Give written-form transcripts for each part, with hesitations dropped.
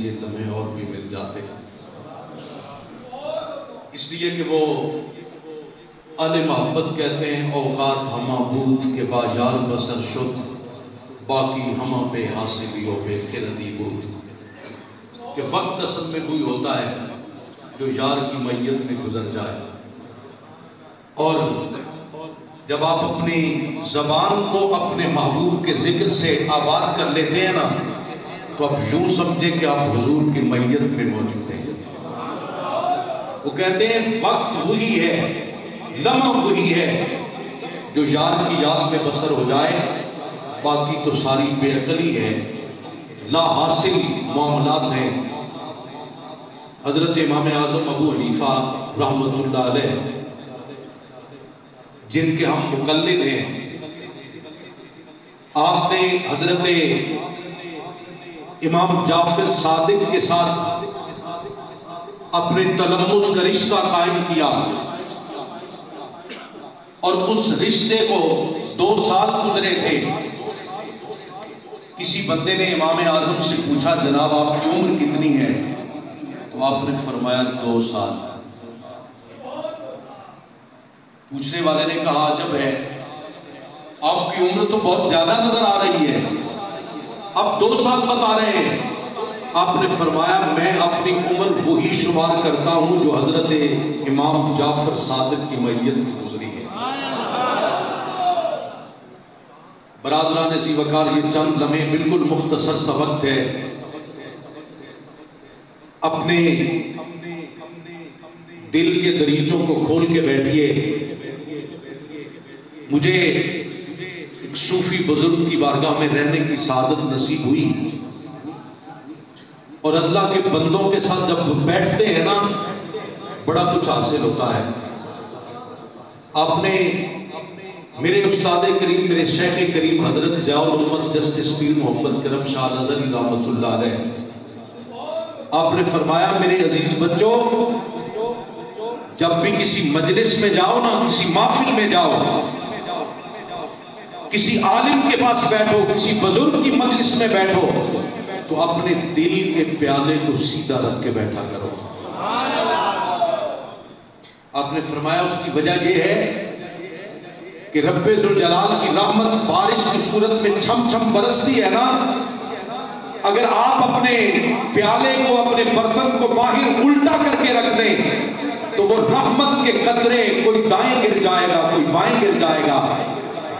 یہ لمحے اور بھی مل جاتے، اس لیے کہ وہ اہل محبت کہتے ہیں اوقات ہمہ بود کے با یار بسر شد، باقی ہمہ پہ حاصلی و بے خردی بود، کہ وقت اصل میں کوئی ہوتا ہے جو یار کی میت میں گزر جائے، اور جب آپ اپنی زبان کو اپنے محبوب کے ذکر سے آباد کر لیتے ہیں نا، تو آپ یوں سمجھیں کہ آپ حضور کی میت میں موجود ہیں۔ وہ کہتے ہیں وقت وہی ہے، لمحہ وہی ہے جو یار کی یاد میں بسر ہو جائے، باقی تو ساری بے عقلی ہے، لا حاصل معاملات ہیں۔ حضرت امام اعظم ابو حنیفہ رحمۃ اللہ علیہ، جن کے ہم مقلد ہیں، آپ نے حضرت امام جعفر صادق کے ساتھ اپنے تلمس کا رشتہ قائم کیا، اور اس رشتے کو 2 سال گزرے تھے۔ کسی بندے نے امام اعظم سے پوچھا جناب آپ کی عمر کتنی ہے؟ تو آپ نے فرمایا 2 سال۔ پوچھنے والے نے کہا عجب ہے، آپ کی عمر تو بہت زیادہ نظر آ رہی ہے، اب 2 سال بتا رہے ہیں۔ آپ نے فرمایا میں اپنی عمر وہی شمار کرتا ہوں جو حضرت امام جعفر صادق کی میت میں گزری ہے۔ برادران عزیز وقار، یہ چند لمحے بالکل مختصر سا وقت ہے، اپنے دل کے دریچوں کو کھول کے بیٹھیے۔ مجھے ایک صوفی بزرگ کی بارگاہ میں رہنے کی سعادت نصیب ہوئی، اور اللہ کے بندوں کے ساتھ جب بیٹھتے ہیں نا بڑا کچھ حاصل ہوتا ہے۔ آپ نے میرے استاد کریم، میرے شیخ کریم حضرت ضیاء الامت جسٹس پیر محمد کرم شاہ نظری رحمۃ اللہ علیہ، آپ نے فرمایا میرے عزیز بچوں، جب بھی کسی مجلس میں جاؤ نا، کسی محفل میں جاؤ، کسی عالم کے پاس بیٹھو، کسی بزرگ کی مجلس میں بیٹھو، تو اپنے دل کے پیالے کو سیدھا رکھ کے بیٹھا کرو۔ آپ نے فرمایا اس کی وجہ یہ ہے کہ رب ذوالجلال کی رحمت بارش کی صورت میں چھم چھم برستی ہے نا، اگر آپ اپنے پیالے کو، اپنے برتن کو باہر الٹا کر کے رکھ دیں تو وہ رحمت کے قطرے کوئی دائیں گر جائے گا، کوئی بائیں گر جائے گا،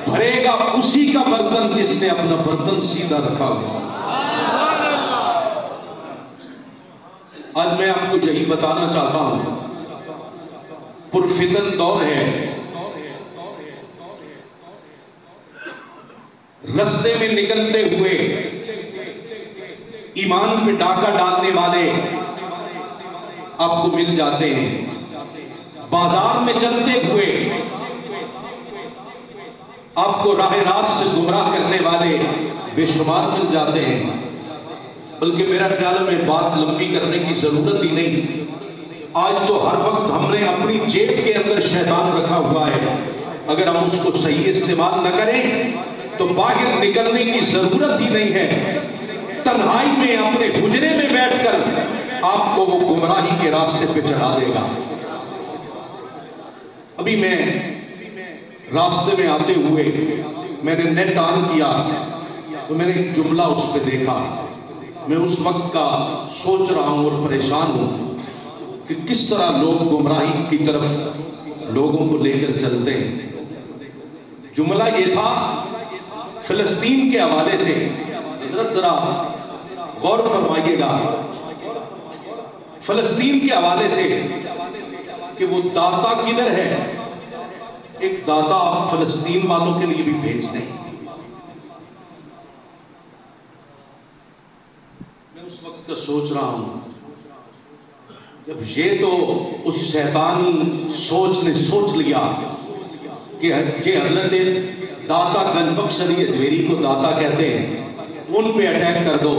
بھرے گا اسی کا برتن جس نے اپنا برتن سیدھا رکھا ہوا۔ آج میں آپ کو یہی بتانا چاہتا ہوں، پرفتن دور ہے، رستے میں نکلتے ہوئے ایمان پہ ڈاکہ ڈالنے والے آپ کو مل جاتے ہیں، بازار میں چلتے ہوئے آپ کو راہ راست سے گمراہ کرنے والے بے شمار مل جاتے ہیں۔ بلکہ میرا خیال میں بات لمبی کرنے کی ضرورت ہی نہیں، آج تو ہر وقت ہم نے اپنی جیب کے اندر شیطان رکھا ہوا ہے، اگر ہم اس کو صحیح استعمال نہ کریں تو باہر نکلنے کی ضرورت ہی نہیں ہے۔ تنہائی میں اپنے حجرے میں بیٹھ کر آپ کو وہ گمراہی کے راستے پہ چڑھا دے گا۔ ابھی میں راستے میں آتے ہوئے میں نے نیٹ آن کیا تو میں نے ایک جملہ اس پہ دیکھا، میں اس وقت کا سوچ رہا ہوں اور پریشان ہوں کہ کس طرح لوگ گمراہی کی طرف لوگوں کو لے کر چلتے ہیں۔ جملہ یہ تھا فلسطین کے حوالے سے، حضرت ذرا غور فرمائیے گا، فلسطین کے حوالے سے کہ وہ داتا کدھر ہے، ایک داتا فلسطین والوں کے لیے بھی بھیج دیں۔ میں اس وقت کا سوچ رہا ہوں، جب یہ تو اس شیطانی سوچ نے سوچ لیا کہ یہ حضرت داتا گنج بخش علی اجمیری کو داتا کہتے ہیں، ان پہ اٹیک کر دو،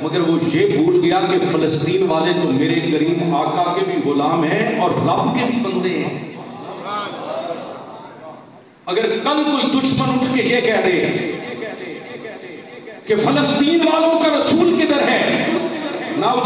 مگر وہ یہ بھول گیا کہ فلسطین والے تو میرے کریم آقا کے بھی غلام ہیں اور رب کے بھی بندے ہیں۔ اگر کل کوئی دشمن اٹھ کے یہ کہہ دے کہ فلسطین والوں کا رسول کدھر ہے، نعوذ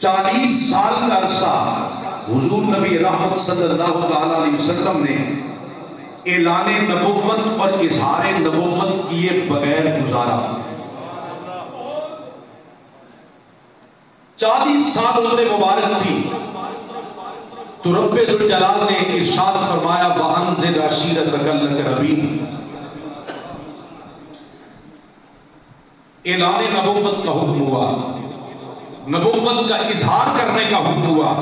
40 سال کا عرصہ حضور نبی رحمت صلی اللہ تعالی علیہ وسلم نے اعلان نبوت اور اظہار نبوت کیے بغیر گزارا. 40 سال عمر مبارک تھی تو رب ذوالجلال نے ارشاد فرمایا وَأَنذِرْ عَشِيرَتَكَ الْأَقْرَبِينَ. اعلان نبوت کا حکم ہوا، نبوت کا اظہار کرنے کا حکم ہوا.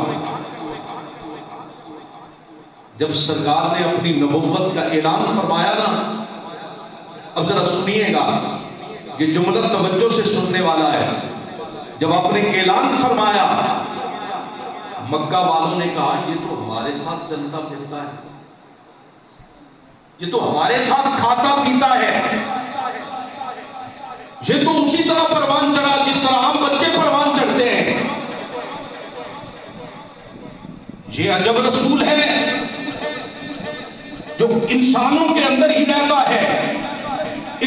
جب سرکار نے اپنی نبوت کا اعلان فرمایا نا، اب ذرا سنیے گا، یہ جملہ توجہ سے سننے والا ہے. جب آپ نے اعلان فرمایا، مکہ والوں نے کہا یہ تو ہمارے ساتھ چلتا پھرتا ہے، یہ تو ہمارے ساتھ کھاتا پیتا ہے، یہ تو اسی طرح پروان چڑھا جس طرح عام بچے پروان چڑھتے ہیں. یہ عجب رسول ہے جو انسانوں کے اندر ہی رہتا ہے،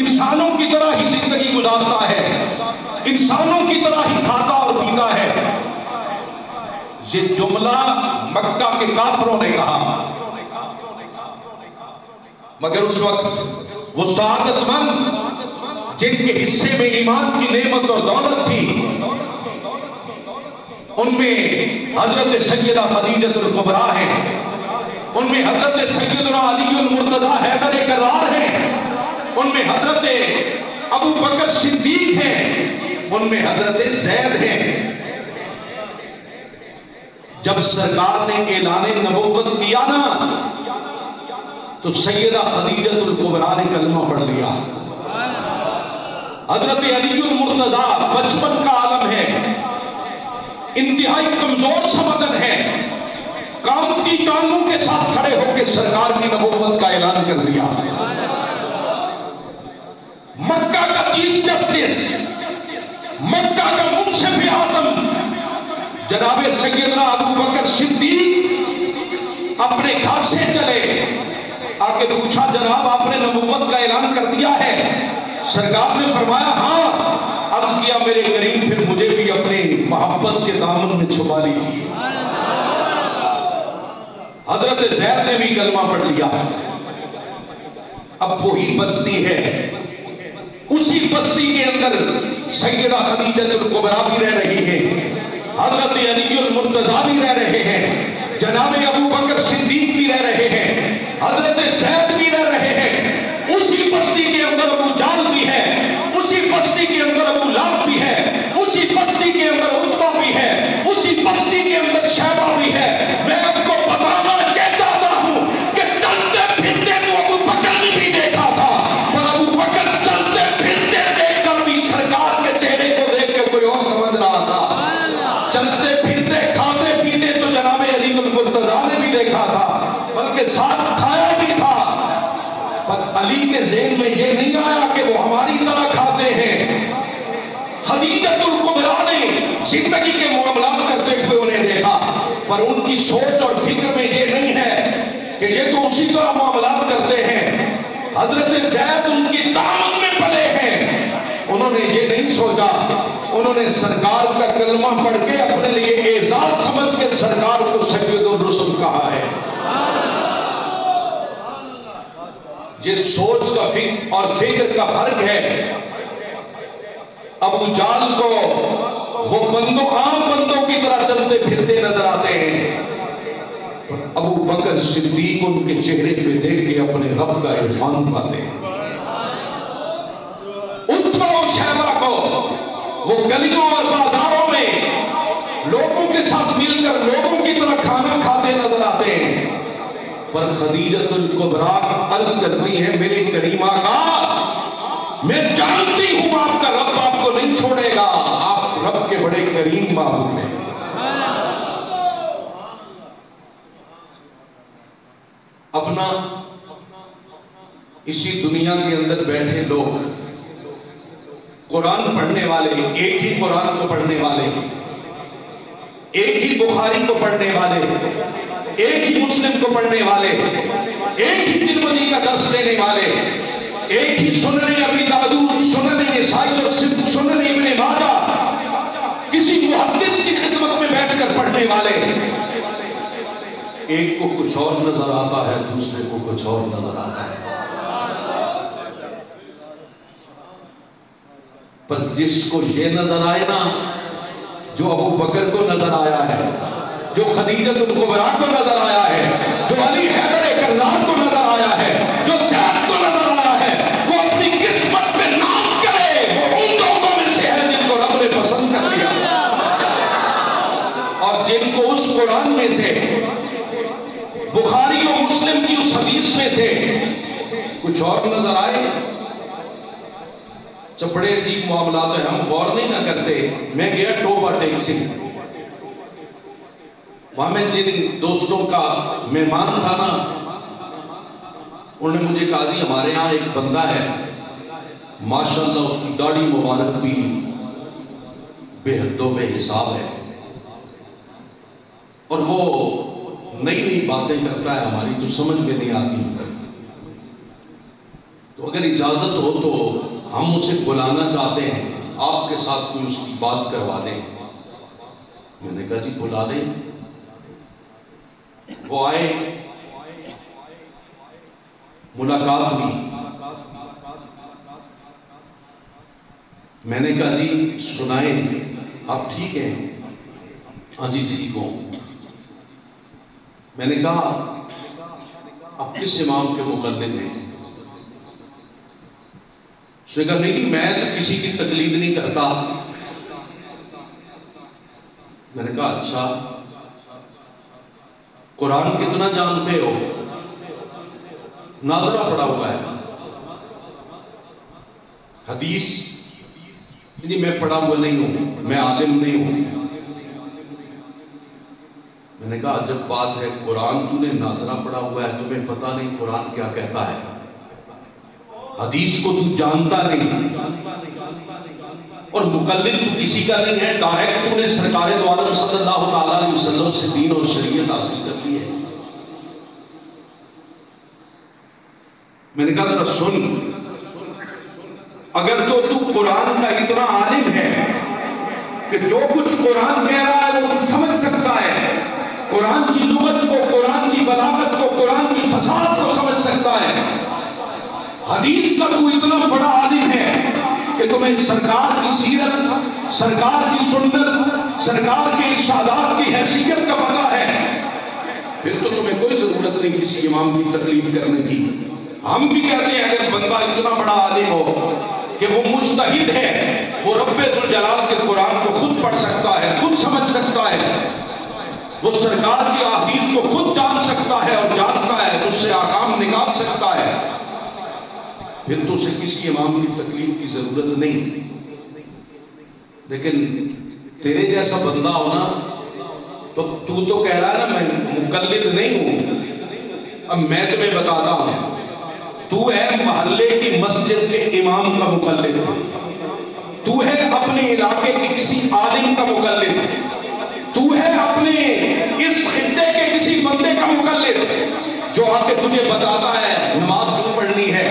انسانوں کی طرح ہی زندگی گزارتا ہے، انسانوں کی طرح ہی کھاتا اور پیتا ہے. یہ جملہ مکہ کے کافروں نے کہا، مگر اس وقت وہ سعادت مند جن کے حصے میں ایمان کی نعمت اور دولت تھی، ان میں حضرت سیدہ خدیجہ الکبریٰ ہیں، ان میں حضرت سیدنا علی المرتضیٰ حیدر کرار ہیں، ان میں حضرت ابو بکر صدیق ہیں، ان میں حضرت زید ہیں. جب سرکار نے اعلان نبوت کیا نا تو سیدہ خدیجہ الکبریٰ نے کلمہ پڑھ لیا. حضرت علی المرتضیٰ بچپن کا عالم ہے، انتہائی کمزور سا بدن ہے، کامتی ٹانگوں کے ساتھ کھڑے ہو کے سرکار کی نبوت کا اعلان کر دیا. مکہ کا چیف جسٹس، مکہ کا منصف اعظم جناب سیدنا ابو بکر صدیق اپنے گھر سے چلے، آکے پوچھا جناب آپ نے نبوت کا اعلان کر دیا ہے؟ سرکار نے فرمایا ہاں. عرض کیا میرے کریم پھر مجھے بھی اپنے محبت کے دامن میں چھپا لیجیے. حضرت زید نے بھی کلمہ پڑھ لیا. اب وہی بستی ہے، اسی بستی کے اندر سیدہ خدیجہ الکبریٰ بھی رہ رہی ہے، حضرت علی المرتضیٰ بھی رہ رہے ہیں، جناب ابو بکر صدیق بھی رہ رہے ہیں، حضرت زید بھی رہ رہے ہیں. اسی بستی کے اندر ابو جہل بھی ہے، اسی بستی کے اندر ابو لہب بھی ہے، اسی بستی کے اندر عتبہ بھی ہے، اسی بستی کے اندر شیبہ بھی ہے. میں آپ کو بتانا چاہتا ہوں کہ چلتے پھرتے تو ابو بکر نے بھی دیکھا تھا، پر ابو بکر چلتے پھرتے دیکھ کر بھی سرکار کے چہرے کو دیکھ کے کوئی اور سمجھ رہا تھا. چلتے پھرتے کھاتے پیتے تو جناب علی المرتضیٰ نے بھی دیکھا تھا، بلکہ ساتھ کھایا بھی تھا، پر علی کے ذہن میں یہ نہیں آیا کہ وہ ہماری طرح کھاتے ہیں. خدیجہ الکبریٰ نے زندگی کے معاملات کرتے ہوئے انہیں دیکھا، پر ان کی سوچ اور فکر میں یہ نہیں ہے کہ یہ تو اسی طرح معاملات کرتے ہیں. حضرت زید ان کی دامن میں پلے ہیں، انہوں نے یہ نہیں سوچا، انہوں نے سرکار کا کلمہ پڑھ کے اپنے لیے اعزاز سمجھ کے سرکار کو سید الرسل کہا ہے. یہ سوچ کا اور فکر کا فرق ہے. ابو جہل کو وہ عام بندوں کی طرح چلتے پھرتے نظر آتے ہیں، ابو بکر صدیق ان کے چہرے پہ دیکھ کے اپنے رب کا عرفان پاتے ہیں. عتبہ و شیبہ کو وہ گلیوں اور بازاروں میں لوگوں کے ساتھ مل کر لوگوں کی طرح کھانا کھاتے نظر آتے ہیں، پر خدیجہ الکبریٰ عرض کرتی ہیں میرے کریم آقا میں جانتی ہوں آپ کا رب آپ کو نہیں چھوڑے گا، آپ رب کے بڑے کریم معبود ہیں. اپنا اسی دنیا کے اندر بیٹھے لوگ قرآن پڑھنے والے، ایک ہی قرآن کو پڑھنے والے، ایک ہی بخاری کو پڑھنے والے، ایک ہی مسلم کو پڑھنے والے، ایک ہی ترمذی کا درس لینے والے، ایک ہی سنن ابی داؤد، سنن نسائی اور سنن ابن ماجہ، کسی محدث کی خدمت میں بیٹھ کر پڑھنے والے، ایک کو کچھ اور نظر آتا ہے، دوسرے کو کچھ اور نظر آتا ہے، پر جس کو یہ نظر آئے نا، جو ابو بکر کو نظر آیا ہے، جو خدیجہ الکبریٰ کو نظر آیا ہے، جو علی حیدر کرار کو نظر آیا ہے، جو زید کو نظر آیا ہے، وہ اپنی قسمت پہ ناز کرے، وہ ان لوگوں میں سے ہے جن کو رب نے پسند کر لیا، اور جن کو اس قرآن میں سے، بخاری و مسلم کی اس حدیث میں سے کچھ اور نظر آئے، بڑے عجیب معاملات ہیں، ہم غور نہیں نہ کرتے۔ میں گیا ٹوبہ ٹیکسی، وہاں میں جن دوستوں کا مہمان تھا نا، انہوں نے مجھے کہا جی ہمارے ہاں ایک بندہ ہے، ماشاءاللہ اس کی داڑھی مبارک بھی بے حد و بے حساب ہے، اور وہ نئی نئی باتیں کرتا ہے، ہماری تو سمجھ میں نہیں آتی، تو اگر اجازت ہو تو ہم اسے بلانا چاہتے ہیں، آپ کے ساتھ کوئی اس کی بات کروا دیں۔ میں نے کہا جی بلا دیں۔ وہ آئے، ملاقات ہوئی، میں نے کہا جی سنائیں، آپ ٹھیک ہیں؟ ہاں جی ٹھیک ہوں۔ میں نے کہا آپ کس امام کے مقلد ہیں؟ اس نے کہا نہیں میں تو کسی کی تقلید نہیں کرتا۔ میں نے کہا اچھا، قرآن کتنا جانتے ہو؟ ناظرہ پڑھا ہوا ہے، حدیث نہیں میں پڑھا ہوا نہیں ہوں، میں عالم نہیں ہوں۔ میں نے کہا عجب بات ہے، قرآن تو نے ناظرہ پڑھا ہوا ہے، تمہیں پتہ نہیں قرآن کیا کہتا ہے، حدیث کو تو جانتا نہیں، اور مقلد تو کسی کا نہیں ہے، ڈائریکٹ تو نے سرکار دو عالم صلی اللہ تعالیٰ علیہ وسلم سے دین اور شریعت حاصل کر لی ہے۔ میں نے کہا ذرا سن، اگر تو قرآن کا اتنا عالم ہے کہ جو کچھ قرآن کہہ رہا ہے وہ تو سمجھ سکتا ہے، قرآن کی لغت کو، قرآن کی بلاغت کو، قرآن کی فصاحت کو سمجھ سکتا ہے، حدیث کا تو اتنا بڑا عالم ہے کہ تمہیں سرکار کی سیرت، سرکار کی سنت، سرکار کے ارشادات کی حیثیت کا پتہ ہے، پھر تو تمہیں کوئی ضرورت نہیں کسی امام کی تقلید کرنے کی۔ ہم بھی کہتے ہیں اگر بندہ اتنا بڑا عالم ہو کہ وہ مجتہد ہے، وہ رب ذوالجلال کے قرآن کو خود پڑھ سکتا ہے، خود سمجھ سکتا ہے، وہ سرکار کی احادیث کو خود جان سکتا ہے اور جانتا ہے، اس سے احکام نکال سکتا ہے، پھر تو اسے کسی امام کی تقلید کی ضرورت نہیں۔ لیکن تیرے جیسا بندہ ہونا، تو کہہ رہا ہے نا میں مقلد نہیں ہوں، اب میں تمہیں بتاتا ہوں، تو ہے محلے کی مسجد کے امام کا مقلد، تو ہے اپنے علاقے کے کسی عالم کا مقلد، تو ہے اپنے اس خطے کے کسی بندے کا مقلد جو آ کے تجھے بتاتا ہے نماز کیوں پڑھنی ہے،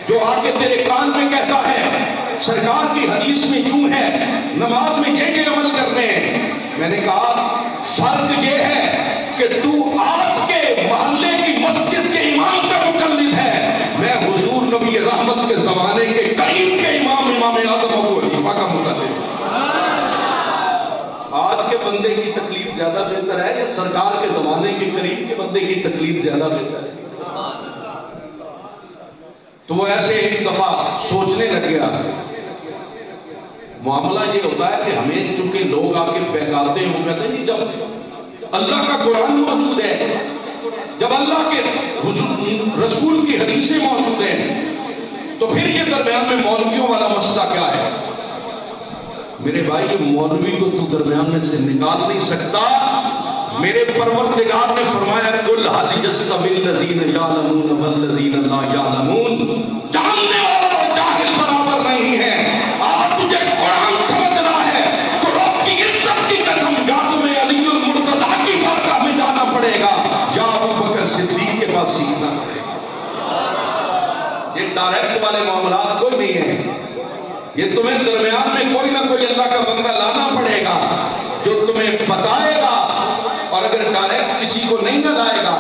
جو آ کے تیرے کان میں کہتا ہے سرکار کی حدیث میں کیوں ہے، نماز میں یہ عمل کرنے ہیں۔ میں نے کہا فرق یہ ہے کہ تو آج کے محلے کی مسجد کے امام کا مقلد ہے، میں حضور نبی رحمت کے زمانے کے قریب کے امام اعظم ابو حنیفہ کا مقلد۔ آج کے بندے کی تقلید زیادہ بہتر ہے یا سرکار کے زمانے کے قریب کے بندے کی تقلید زیادہ بہتر ہے؟ تو وہ ایسے ایک دفعہ سوچنے لگ گیا۔ معاملہ یہ ہوتا ہے کہ ہمیں چونکہ لوگ آ کے بہکاتے ہیں، وہ کہتے ہیں کہ جب اللہ کا قرآن موجود ہے، جب اللہ کے رسول کی حدیثیں موجود ہیں، تو پھر یہ درمیان میں مولویوں والا مسئلہ کیا ہے؟ میرے بھائی یہ مولوی کو تو درمیان میں سے نکال نہیں سکتا۔ میرے پروردگار نے فرمایا کل حال یستوی الذین یعلمون والذین لا یعلمون، جاننے والا اور جاہل برابر نہیں ہے۔ آج تجھے قرآن سمجھنا ہے تو رب کی عزت کی قسم یا تمہیں علی المرتضیٰ کی بارگاہ میں جانا پڑے گا یا ابو بکر صدیق کے پاس سیکھنا پڑے گا۔ یہ ڈائریکٹ والے معاملات کوئی نہیں ہے، یہ تمہیں درمیان میں کوئی نہ کوئی اللہ کا بندہ لانا پڑے گا جو تمہیں بتائے گا، اور اگر ڈائریکٹ کسی کو نہیں نہ لائے گا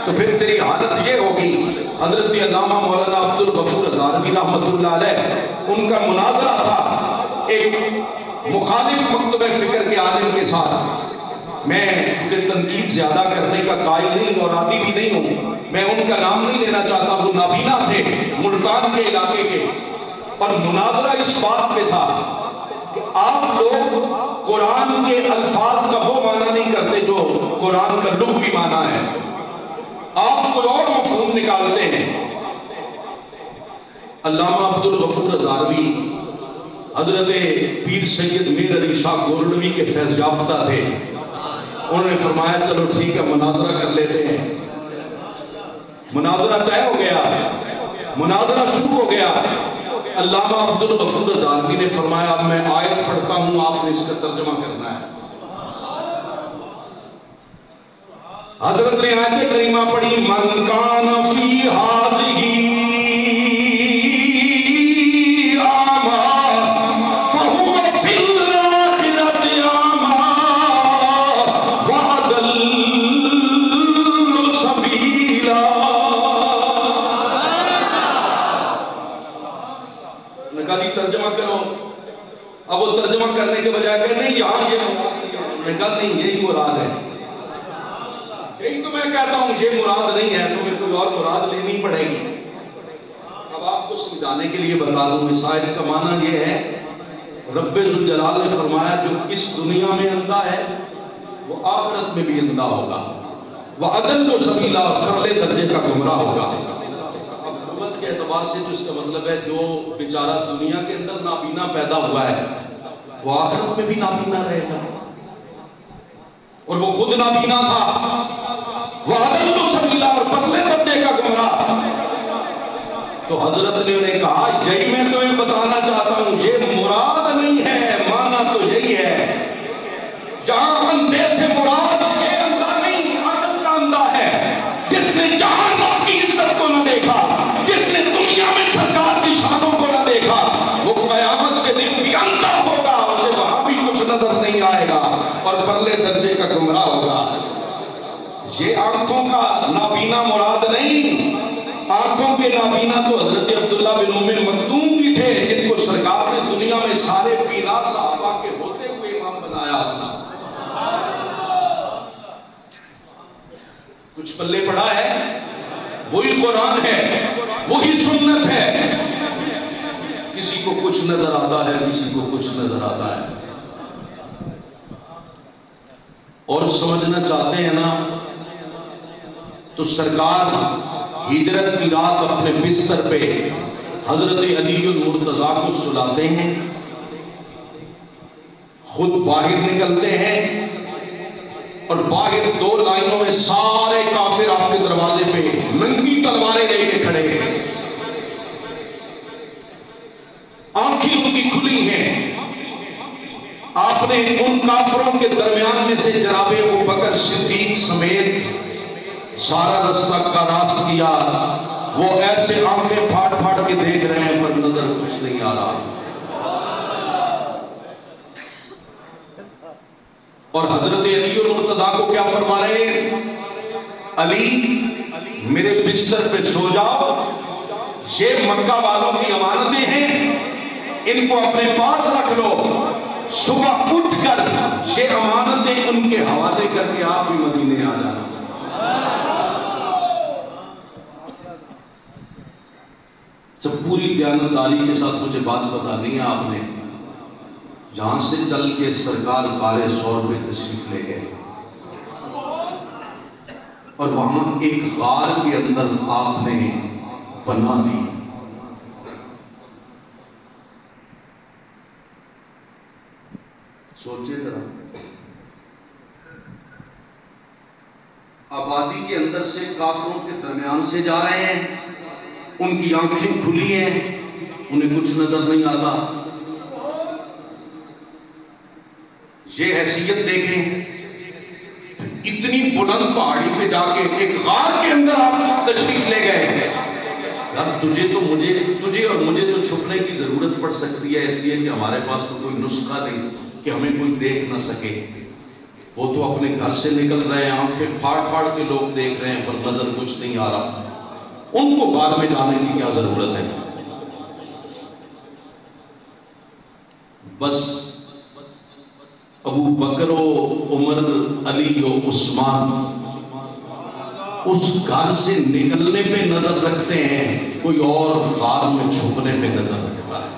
تو پھر تیری حالت یہ ہوگی۔ حضرت علامہ مولانا عبدالغفور ہزاروی رحمۃ اللہ علیہ، ان کا مناظرہ تھا ایک مخالف مکتب فکر کے عالم کے ساتھ۔ میں چونکہ تنقید زیادہ کرنے کا قائل نہیں اور عادی بھی نہیں ہوں، میں ان کا نام نہیں لینا چاہتا، وہ نابینا تھے ملتان کے علاقے کے، اور مناظرہ اس بات پہ تھا کہ آپ لوگ قرآن کے الفاظ کا وہ معنی نہیں کرتے جو قرآن کا لغوی معنی ہے، آپ کوئی اور مفہوم نکالتے ہیں۔ علامہ عبدالغفور ہزاروی حضرت پیر سید میر علی شاہ گولڈوی کے فیض یافتہ تھے، انہوں نے فرمایا چلو ٹھیک ہے مناظرہ کر لیتے ہیں۔ مناظرہ طے ہو گیا، مناظرہ شروع ہو گیا۔ علامہ عبدالغفور ہزاروی نے فرمایا اب میں آیت پڑھتا ہوں، آپ نے اس کا ترجمہ کرنا ہے۔ حضرت نے آیت کریمہ پڑھی، من کان فی ہذہ اعمی فہو فی الآخرۃ اعمی واضل سبیلا۔ نے کہا جی ترجمہ کرو، اب وہ ترجمہ کرنے کے بجائے کہ نہیں یہاں یہ، نے کہا نہیں یہی مراد ہے، یہی تو میں کہتا ہوں یہ مراد نہیں ہے، تمہیں کوئی اور مراد لینی پڑے گی۔ اب آپ کو سمجھانے کے لیے بتا دوں، اس آیت کا معنی یہ ہے، رب ذوالجلال نے فرمایا جو اس دنیا میں اندھا ہے وہ آخرت میں بھی اندھا ہوگا، وَأَضَلُّ سَبِيلًا، اور پرلے درجے کا گمراہ ہوگا۔ اب لغت کے اعتبار سے تو اس کا مطلب ہے جو بیچارہ دنیا کے اندر نابینا پیدا ہوا ہے وہ آخرت میں بھی نابینا رہے گا، اور وہ خود نابینا تھا، وَأَضَلُّ سَبِيلًا، اور پرلے درجے کا گمراہ۔ تو حضرت نے انہیں کہا یہی میں تمہیں بتانا چاہتا ہوں، یہ مراد نہیں ہے، معنی تو یہی ہے، جہاں اندھے سے مراد یہ اندھا نہیں، عقل کا اندھا ہے، جس نے جہنم کی عزت کو نہ دیکھا، جس نے دنیا میں سرکار کی شانوں کو نہ دیکھا، وہ قیامت کے دن بھی اندھا ہوگا، اسے وہاں بھی کچھ نظر نہیں آئے گا اور پرلے درجے کا گمراہ ہوگا۔ یہ آنکھوں کا نابینا مراد نہیں، آنکھوں کے نابینا تو حضرت عبداللہ بن ام مکتوم بھی تھے، جن کو سرکار نے دنیا میں سارے پیرا صحابہ کے ہوتے ہوئے امام بنایا اپنا۔ کچھ پلے پڑا ہے، وہی قرآن ہے، وہی سنت ہے، کسی کو کچھ نظر آتا ہے، کسی کو کچھ نظر آتا ہے، اور سمجھنا چاہتے ہیں نا تو سرکار ہجرت کی رات اپنے بستر پہ حضرت علی المرتضیٰ کو سلاتے ہیں، خود باہر نکلتے ہیں، اور باہر 2 لائنوں میں سارے کافر آپ کے دروازے پہ ننگی تلواریں لے کے کھڑے ہیں، آنکھیں ان کی کھلی ہیں۔ آپ نے ان کافروں کے درمیان میں سے جناب ابوبکر صدیق سمیت سارا رستہ کراس کیا، وہ ایسے آنکھیں پھاڑ پھاڑ کے دیکھ رہے ہیں پر نظر کچھ نہیں آ رہا، اور حضرت علی المرتضیٰ کو کیا فرما رہے ہیں، علی میرے بستر پہ سو جاؤ، یہ مکہ والوں کی امانتیں ہیں، ان کو اپنے پاس رکھ لو، صبح اٹھ کر یہ امانتیں ان کے حوالے کر کے آپ بھی مدینے آ جانا۔ جب پوری دیانتداری کے ساتھ مجھے بات بتانی ہے، آپ نے جہاں سے چل کے سرکار غار ثور میں تشریف لے گئے، اور وہاں ایک غار کے اندر آپ نے پناہ دی۔ سوچئے ذرا، آبادی کے اندر سے کافروں کے درمیان سے جا رہے ہیں، ان کی آنکھیں کھلی ہیں، انہیں کچھ نظر نہیں آتا۔ یہ حیثیت دیکھیں، اتنی بلند پہاڑی پہ جا کے ایک غار کے اندر آپ تشریف لے گئے۔ یار تجھے اور مجھے تو چھپنے کی ضرورت پڑ سکتی ہے، اس لیے کہ ہمارے پاس تو کوئی نسخہ نہیں، کہ ہمیں کوئی دیکھ نہ سکے. وہ تو اپنے گھر سے نکل رہے ہیں, آنکھیں پھاڑ پھاڑ کے لوگ دیکھ رہے ہیں, پر نظر کچھ نہیں آ رہا. ان کو غار میں جانے کی کیا ضرورت ہے؟ بس ابو بکر و عمر, علی و عثمان اس گھر سے نکلنے پہ نظر رکھتے ہیں, کوئی اور غار میں چھپنے پہ نظر رکھتا ہے.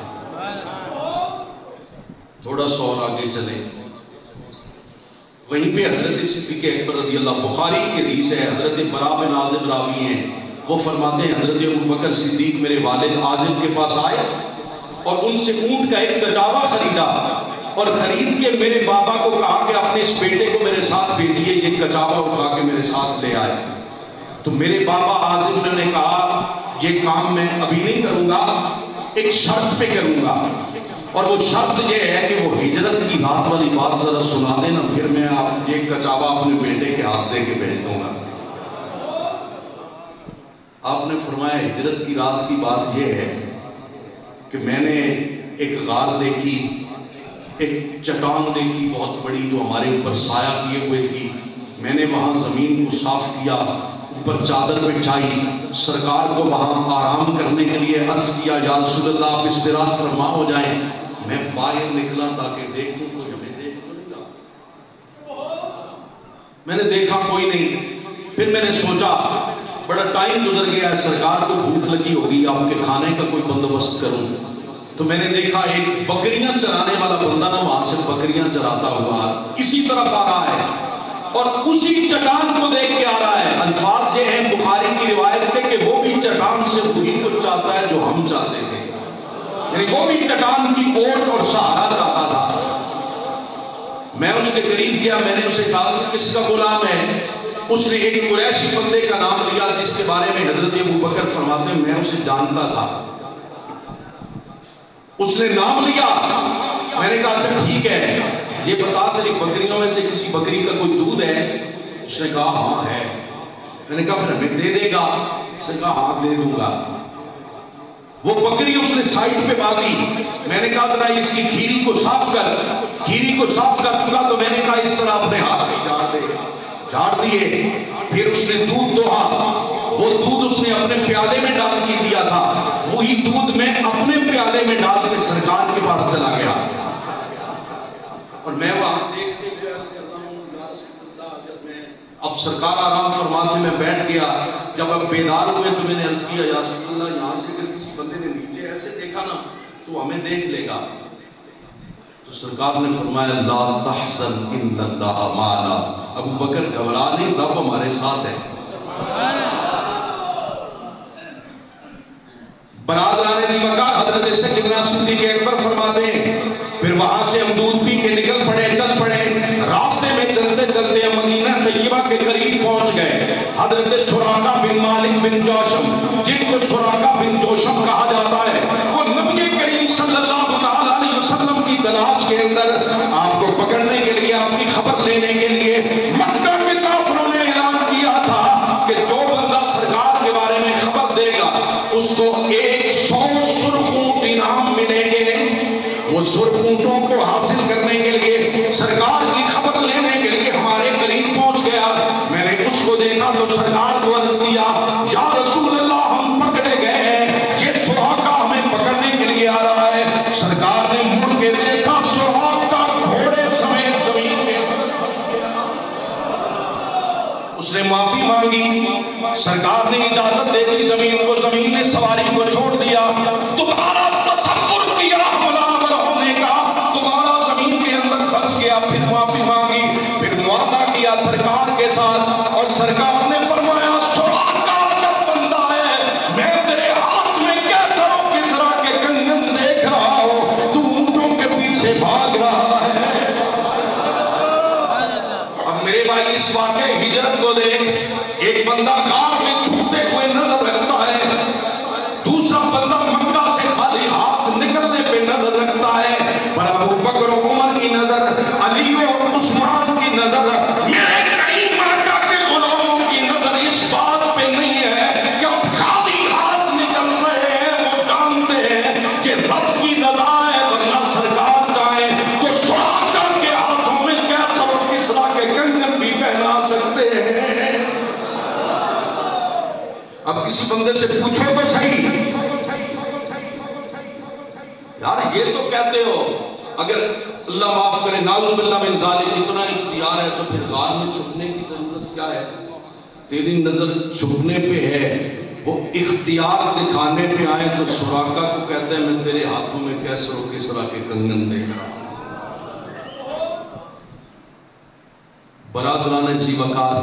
تھوڑا سا اور آگے چلیں, وہیں پہ حضرت صدیق اکبر رضی اللہ, بخاری کی حدیث ہے, حضرت براء بن عازب راوی ہیں, وہ فرماتے ہیں حضرت ابو بکر صدیق میرے والد عازب کے پاس آئے اور ان سے اونٹ کا ایک کچاوا خریدا, اور خرید کے میرے بابا کو کہا کہ اپنے اس بیٹے کو میرے ساتھ بھیجیے, یہ کچاوا اٹھا کے میرے ساتھ لے آئے. تو میرے بابا عازب نے کہا یہ کام میں ابھی نہیں کروں گا, ایک شرط پہ کروں گا, اور وہ شرط یہ ہے کہ وہ ہجرت کی رات والی بات ذرا سنا دینا, پھر میں آپ یہ کچاوا اپنے بیٹے کے ہاتھ دے کے بھیج دوں گا. آپ نے فرمایا ہجرت کی رات کی بات یہ ہے کہ میں نے ایک غار دیکھی, ایک چٹان دیکھی بہت بڑی جو ہمارے اوپر سایہ کیے ہوئے تھی. میں نے وہاں زمین کو صاف کیا, اوپر چادر بچھائی, سرکار کو وہاں آرام کرنے کے لیے عرض کیا یا رسول اللہ آپ استراحت فرما ہو جائیں. میں باہر نکلا تاکہ دیکھوں کوئی ہمیں دیکھ تو نہیں رہا. میں نے دیکھا کوئی نہیں. پھر میں نے سوچا بڑا ٹائم گزر گیا, سرکار کو بھوک لگی ہوگی, آپ کے کھانے کا کوئی بندوبست کروں. تو میں نے دیکھا ایک بکریاں چرانے والا بندہ نا وہاں سے بکریاں چراتا ہوا اسی طرف آ رہا ہے, اور اسی چٹان کو دیکھ کے آ رہا ہے. الفاظ یہ ہیں بخاری کی روایت کے کہ وہ بھی چٹان سے وہی کچھ چاہتا ہے جو ہم چاہتے تھے, یعنی وہ بھی چٹان کی اوٹ اور سہارا چاہتا تھا. میں اس کے قریب گیا, میں نے اسے کہا کس کا غلام ہے؟ اس نے ایک قریشی بندے کا نام لیا جس کے بارے میں حضرت ابو بکر فرماتے ہیں میں اسے جانتا تھا. اس نے نام لیا, میں نے کہا اچھا ٹھیک ہے, یہ بتا تیری بکریوں میں سے کسی بکری کا کوئی دودھ ہے؟ اس نے کہا ہاں ہے. میں نے کہا پھر ہمیں دے دے گا؟ اس نے کہا ہاں دے دوں گا. وہ بکری اس نے سائٹ پہ باندھی. میں نے کہا ذرا اس کی کھیری کو صاف کر. کھیری کو صاف کر چکا تو میں نے کہا اس طرح اپنے ہاتھ میں جھاڑ دے. جھاڑ دیے. پھر اس نے دودھ دوہا. وہ دودھ اس نے اپنے پیالے میں ڈال کے دیا تھا, وہی دودھ میں اپنے پیالے میں ڈال کے سرکار کے پاس چلا گیا. اور میں وہاں دیکھتے ہوئے عرض کرتا ہوں یا رسول اللہ, جب میں اب سرکار آرام فرماتے میں بیٹھ گیا, جب اب بیدار ہوئے تو میں نے عرض کیا یا رسول اللہ یہاں سے اگر کسی بندے نے نیچے ایسے دیکھا نا تو ہمیں دیکھ لے گا. تو سرکار نے فرمایا لا تحزن ان اللہ معنا, ابو بکر گھبرا نہیں, رب ہمارے ساتھ ہے. برادران جی وقار حضرت سیدنا صدیق اکبر فرماتے ہیں پھر وہاں سے ہم دودھ پی کے نکل پڑے, چل پڑے. راستے میں چلتے چلتے ہم مدینہ طیبہ کے قریب پہنچ گئے. حضرت سراقہ بن مالک بن جوشم, جن کو سراقہ بن جوشم کہا جاتا ہے, وہ نبی کریم صلی اللہ علیہ وسلم کی تلاش کے اندر آپ کو پکڑنے کے لیے, آپ کی خبر لینے کے لیے مکہ کے کافروں نے اعلان کیا تھا کہ جو بندہ سرکار کے بارے میں خبر دے گا اس کو 100 سرخ اونٹ انعام ملیں گے. وہ سرخ اونٹوں کو حاصل کرنے کے لیے, سرکار کی خبر لینے کے لیے ہمارے قریب پہنچ گیا. میں نے اس کو دیکھا تو سرکار کو عرض کیا یا رسول اللہ ہم پکڑے گئے ہیں, یہ سراقہ ہمیں پکڑنے کے لیے آ رہا ہے. سرکار نے مڑ کے دیکھا سراقہ گھوڑے سمیت زمین میں. اس نے معافی مانگی, سرکار نے اجازت دے دی زمین کو, زمین نے سواری کو چھوڑ دیا. دوبارہ تصور کیا برابر ہونے کا, دوبارہ زمین کے اندر دھس گیا, پھر معافی مانگی, پھر معاہدہ کیا سرکار کے ساتھ. اور سرکار نے فرمایا سراقہ جب بندہ ہے, میں تیرے ہاتھ میں کیسا کس طرح کے کنگن دیکھ رہا ہوں, تو اونٹوں کے پیچھے بھاگ رہا ہے. اب میرے بھائی اس واقعے ہجرت کو دیکھ, ایک بندہ غار میں چھوٹے ہوئے نظر رکھتا ہے, دوسرا بندہ مکہ سے خالی ہاتھ نکلنے پہ نظر رکھتا ہے. پر ابو بکر و عمر کی نظر, علی و عثمان کی نظر, میرے کریم آقا کے غلاموں کی نظر اس بات پہ نہیں ہے کہ اب خالی ہاتھ نکل رہے ہیں. وہ جانتے ہیں کہ رب کی رضا ہے, ورنہ سرکار چاہیں تو سراقہ اب کسی بندے سے پوچھو تو صحیح یار یہ تو کہتے ہو اگر اللہ معاف کرے نعوذ باللہ من ذالک اتنا اختیار ہے تو پھر غار میں چھپنے کی ضرورت کیا ہے؟ تیری نظر چھپنے پہ ہے، وہ اختیار دکھانے پہ آئے تو سراقہ کو کہتے ہیں میں تیرے ہاتھوں میں کیسر و کسرا کے کنگن دے کر برادران ذی وقار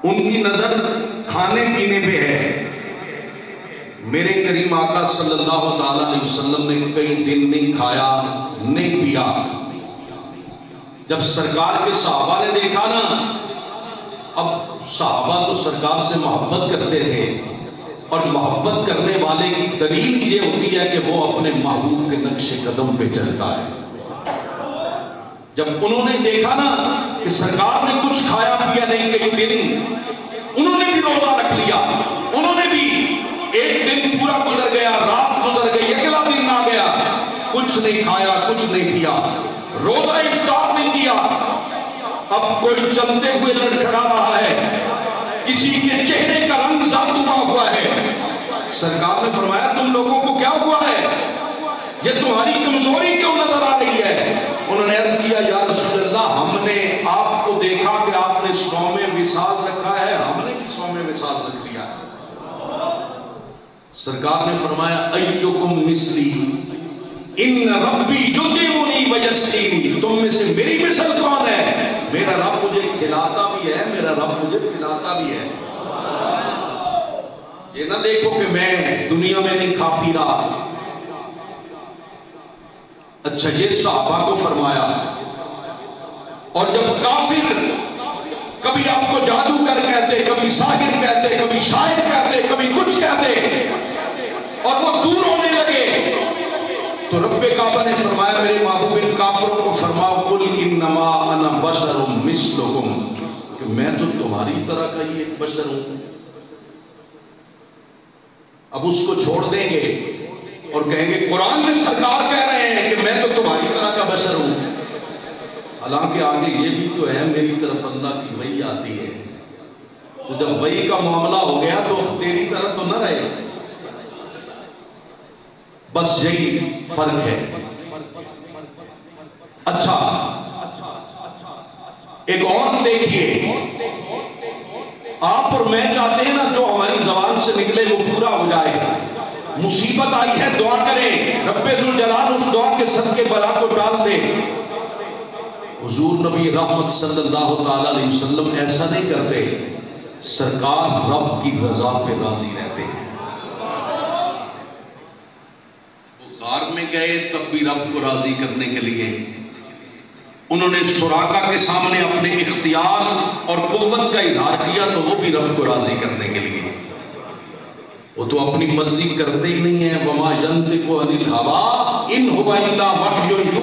ان کی نظر کھانے پینے پہ ہے۔ میرے کریم آقا صلی اللہ تعالیٰ علیہ وسلم نے کئی دن نہیں کھایا نہیں پیا۔ جب سرکار کے صحابہ نے دیکھا نا، اب صحابہ تو سرکار سے محبت کرتے تھے اور محبت کرنے والے کی دلیل یہ ہوتی ہے کہ وہ اپنے محبوب کے نقش قدم پہ چلتا ہے۔ جب انہوں نے دیکھا نا کہ سرکار نے کچھ کھایا پیا نہیں کئی دن، انہوں نے بھی روزہ رکھ لیا، انہوں نے بھی ایک دن پورا گزر گیا، رات گزر گئی، اگلا دن آ گیا، کچھ نہیں کھایا کچھ نہیں پیا، روزہ افطار نہیں کیا۔ اب کوئی چلتے ہوئے لڑکھڑا رہا ہے، کسی کے چہرے کا رنگ زرد ہوا ہے۔ سرکار نے فرمایا تم لوگوں کو کیا ہوا ہے؟ یہ تمہاری کمزوری کیوں نظر آ رہی ہے؟ انہوں نے عرض کیا یا رسول اللہ ہم نے آپ کو دیکھا کہ آپ نے صوم وصال رکھا ہے، ہم نے بھی صوم وصال رکھ لیا ہے۔ سرکار نے فرمایا ایکم مثلی ان ربی یطعمنی ویسقینی، تم میں سے میری مثل کون ہے؟ میرا رب مجھے کھلاتا بھی ہے، میرا رب مجھے پلاتا بھی ہے۔ یہ نہ دیکھو کہ میں دنیا میں نہیں کھا پی رہا۔ اچھا یہ صحابہ کو فرمایا، اور جب کافر کبھی آپ کو جادوگر کہتے، کبھی ساحر کہتے، کبھی شاعر کہتے، کبھی کچھ کہتے، اور وہ دور ہونے لگے تو رب کعبہ نے فرمایا میرے محبوب ان کافروں کو فرماؤ قل انما انا بشر مثلکم، کہ میں تو تمہاری طرح کا ہی ایک بشر ہوں۔ اب اس کو چھوڑ دیں گے اور کہیں گے قرآن میں سرکار کہہ رہے ہیں کہ میں تو تمہاری طرح کا بشر ہوں، حالانکہ آگے یہ بھی تو ہے میری طرف اللہ کی وحی آتی ہے، تو جب وحی کا معاملہ ہو گیا تو تیری طرح تو نہ رہے۔ بس یہی فرق ہے۔ اچھا ایک اور دیکھیے، آپ اور میں چاہتے ہیں نا جو ہماری زبان سے نکلے وہ پورا ہو جائے۔ مصیبت آئی ہے دعا کریں رب ذوالجلال اس دعا کے صدقے بلا کو ڈال دے۔ حضور نبی رحمت صلی اللہ تعالی علیہ وسلم ایسا نہیں کرتے، سرکار رب کی رضا پہ راضی رہتے ہیں۔ وہ غار میں گئے تب بھی رب کو راضی کرنے کے لیے انہوں نے سراقہ کے سامنے اپنے اختیار اور قوت کا اظہار کیا، تو وہ بھی رب کو راضی کرنے کے لیے۔ وہ تو اپنی مرضی کرتے ہی نہیں ہیں، وما ينطق عن الهوى ان هو الا وحی یوحی،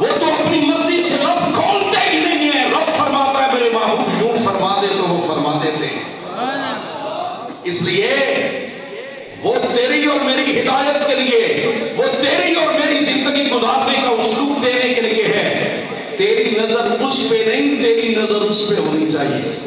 وہ تو اپنی مرضی سے رب کھولتے ہی نہیں ہیں۔ رب فرماتا ہے میرے محبوب یوں فرما دے تو وہ فرما دیتے ہیں۔ اس لیے وہ تیری اور میری ہدایت کے لیے، وہ تیری اور میری زندگی گزارنے کا اسلوب دینے کے لیے ہے۔ تیری نظر اس پہ نہیں، تیری نظر اس پہ ہونی چاہیے۔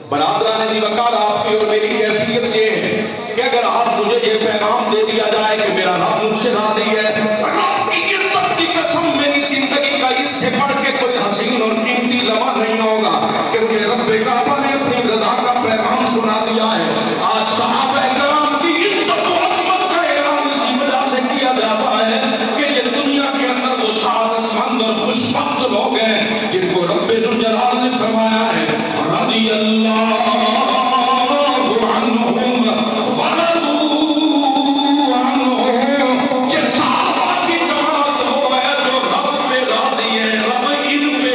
برادران ذی وقار آپ کی اور میری کیفیت یہ ہے کہ اگر آپ مجھے یہ پیغام دے دیا جائے کہ میرا رب مجھ سے راضی ہے، رب کی عزت کی قسم میری زندگی کا اس سے بڑھ کے کوئی حسین اور قیمتی لمحہ نہیں ہوگا، کیونکہ رب کعبہ نے اپنی رضا کا پیغام سنا دیا ہے۔ آج صحابہ کرام کی عزت و عظمت کا اعلان اسی وجہ سے کیا جاتا ہے کہ یہ دنیا کے اندر وہ سعادت مند اور خوش بخت لوگ ہیں جن کو رب ذوالجلال نے فرمایا ہے رضی اللہ عنہم ورضوا عنہ۔ یہ صحابہ کی جماعت وہ ہے جو رب پہ راضی ہے، رب ان پہ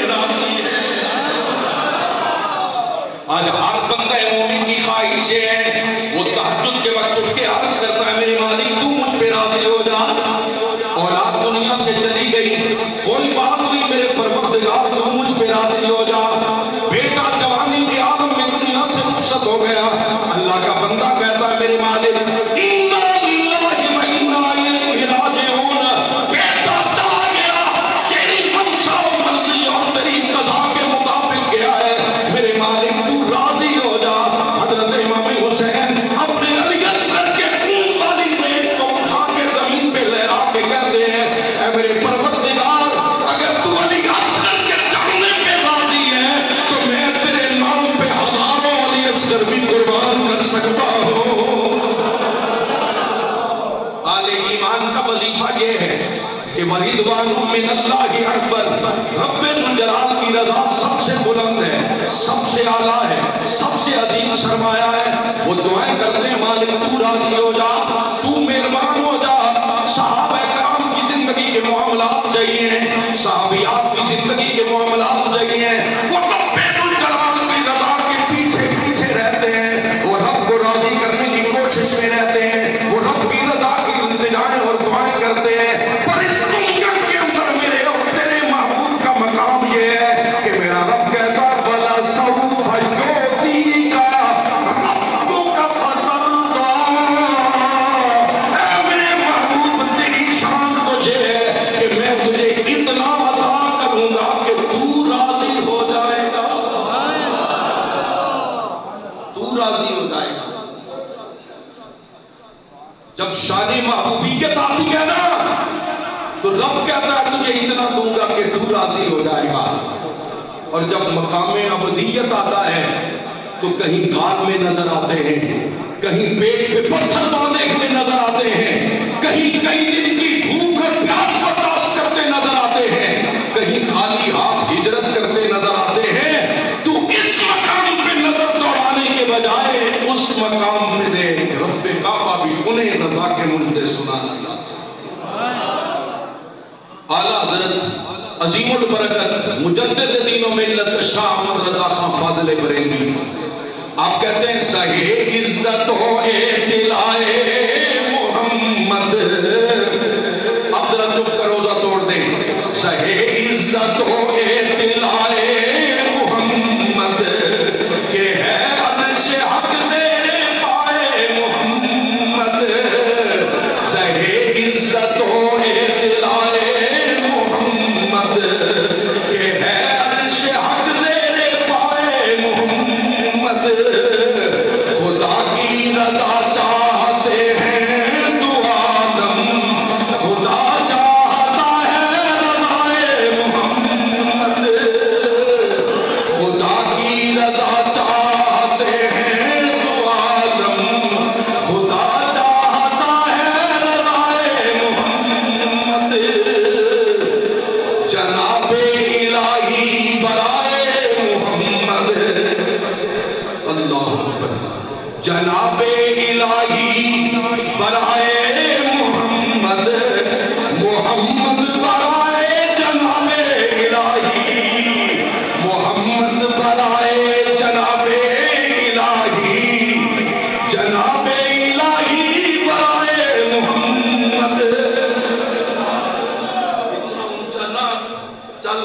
اللہ اکبر، رب الجلال کی رضا سب سے بلند ہے، سب سے اعلیٰ ہے، سب سے عظیم سرمایہ ہے۔ وہ دعائیں کرتے ہیں مالک تو راضی ہو جا، تو مہربان ہو جا۔ صحابہ کرام کی زندگی کے معاملات چاہیے ہیں، صحابیات کی زندگی کے معاملات چاہیے ہیں، وہ رب الجلال کی رضا کے پیچھے پیچھے رہتے ہیں، وہ رب کو راضی کرنے کی کوشش میں رہتے ہیں، وہ رب کی رضا کی التجائیں اور دعائیں کرتے ہیں۔ پر اس دنیا کے اندر میرے اور تیرے محبوب کا مقام یہ ہے کہ میرا رب کہتا ہے وَلَسَوْفَ يُعْطِيكَ رَبُّكَ فَتَرْضَىٰ، اے میرے محبوب تیری شان تجھے ہے کہ میں تجھے اتنا عطا کروں گا کہ تو راضی ہو جائے گا، تو راضی ہو جائے گا۔ جب شان محبوبیت آتی ہے نا تو رب کہتا ہے تجھے اتنا دوں گا کہ تو راضی ہو جائے گا۔ اور جب مقام ابدیت آتا ہے تو کہیں غار میں نظر آتے ہیں، کہیں پیٹ پہ پتھر باندھے ہوئے نظر آتے ہیں، کہیں کئی دن کی بھوک اور پیاس برداشت کرتے نظر آتے ہیں، کہیں خالی ہاتھ ہجرت کرتے نظر آتے ہیں۔ تو اس مقام پہ نظر دوڑانے کے بجائے اس مقام پہ دیکھ، رب کعبہ بھی انہیں رضا کے مجدے سنانا چاہتا ہے۔ اعلیٰ حضرت عظیم البرکت مجدد دین و ملت شاہ احمد رضا خان فاضل بریلوی آپ کہتے ہیں سہے عزت ہو اعتلائے محمد، اب ذرا چپ کر روزہ توڑ دیں، سہے عزت ہو اعتلائے محمد کہ ہے عرش حق زیر پائے محمد، سہے عزت ہو اعتلائے محمد کہ ہے عرش حق زیر پائے محمد، خدا کی رضا چاہتے ہیں تو عالم، خدا چاہتا ہے رضائے محمد، خدا کی رضا چاہتے ہیں تو عالم، خدا چاہتا ہے رضائے محمد، جناب الہی برائے محمد، اللہ اکبر، جناب الہی برائے محمد، محمد برائے جناب الہی، محمد برائے جناب الہی، جناب الہی برائے محمد۔ اتنا اونچا نہ چل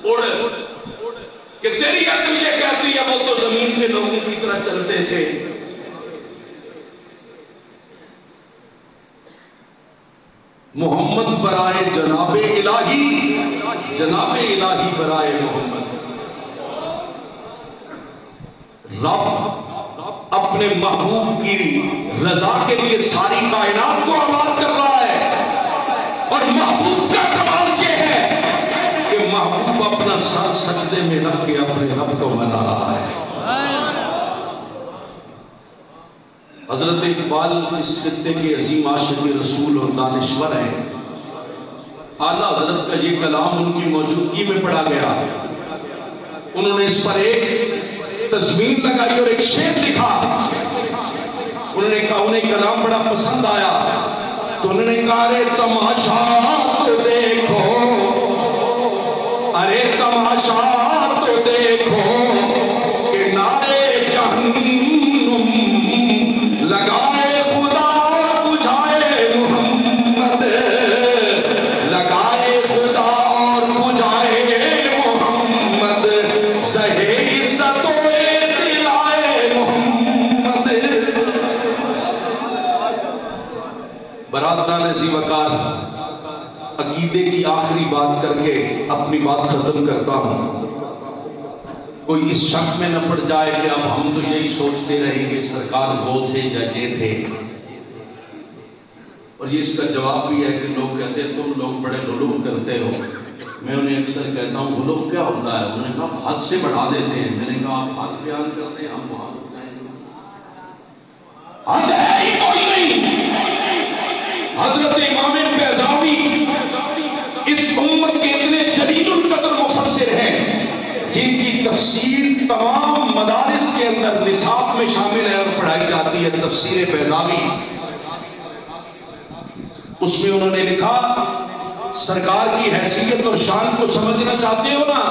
اڑ کہ تیری عقل یہ کہتی ہے وہ تو زمین پہ لوگوں کی طرح چلتے تھے۔ محمد برائے جناب الہی، جناب الہی برائے محمد۔ رب اپنے محبوب کی رضا کے لیے ساری کائنات کو آباد کر رہا ہے، اور محبوب کا کمال یہ ہے کہ محبوب اپنا سر سجدے میں رکھ کے اپنے رب کو منا رہا ہے۔ حضرت اقبال اس خطے کے عظیم عاشق رسول اور دانشور ہیں۔ اعلیٰ حضرت کا یہ کلام ان کی موجودگی میں پڑھا گیا، انہوں نے اس پر ایک تضمین لگائی اور ایک شعر لکھا۔ انہوں نے کہا انہیں کلام بڑا پسند آیا تو انہوں نے کہا ارے تماشا تو دیکھو، ارے تماشا تو دیکھو کہ نعرے جہنم لگائے خدا اور بجھائے محمد، لگائے خدا اور بجھائے محمد، سہے عزت و اعتلائے محمد۔ برادران ذی وقار، عقیدے کی آخری بات کر کے اپنی بات ختم کرتا ہوں۔ کوئی اس شک میں نہ پڑ جائے کہ اب ہم تو یہی سوچتے رہیں کہ سرکار وہ تھے یا یہ تھے، اور یہ اس کا جواب بھی ہے کہ لوگ کہتے ہیں تم لوگ بڑے غلو کرتے ہو۔ میں انہیں اکثر کہتا ہوں غلو کیا ہوتا ہے؟ انہوں نے کہا حد سے بڑھا دیتے ہیں۔ میں نے کہا آپ حد بیان کرتے ہیں، ہم وہاں بتائیں گے حد ہے ہی کوئی نہیں۔ حضرت امام بیضاوی اس امت کے اتنے ہے تفسیر بیضاوی، اس میں انہوں نے لکھا سرکار کی حیثیت اور شان کو سمجھنا چاہتے ہو نا،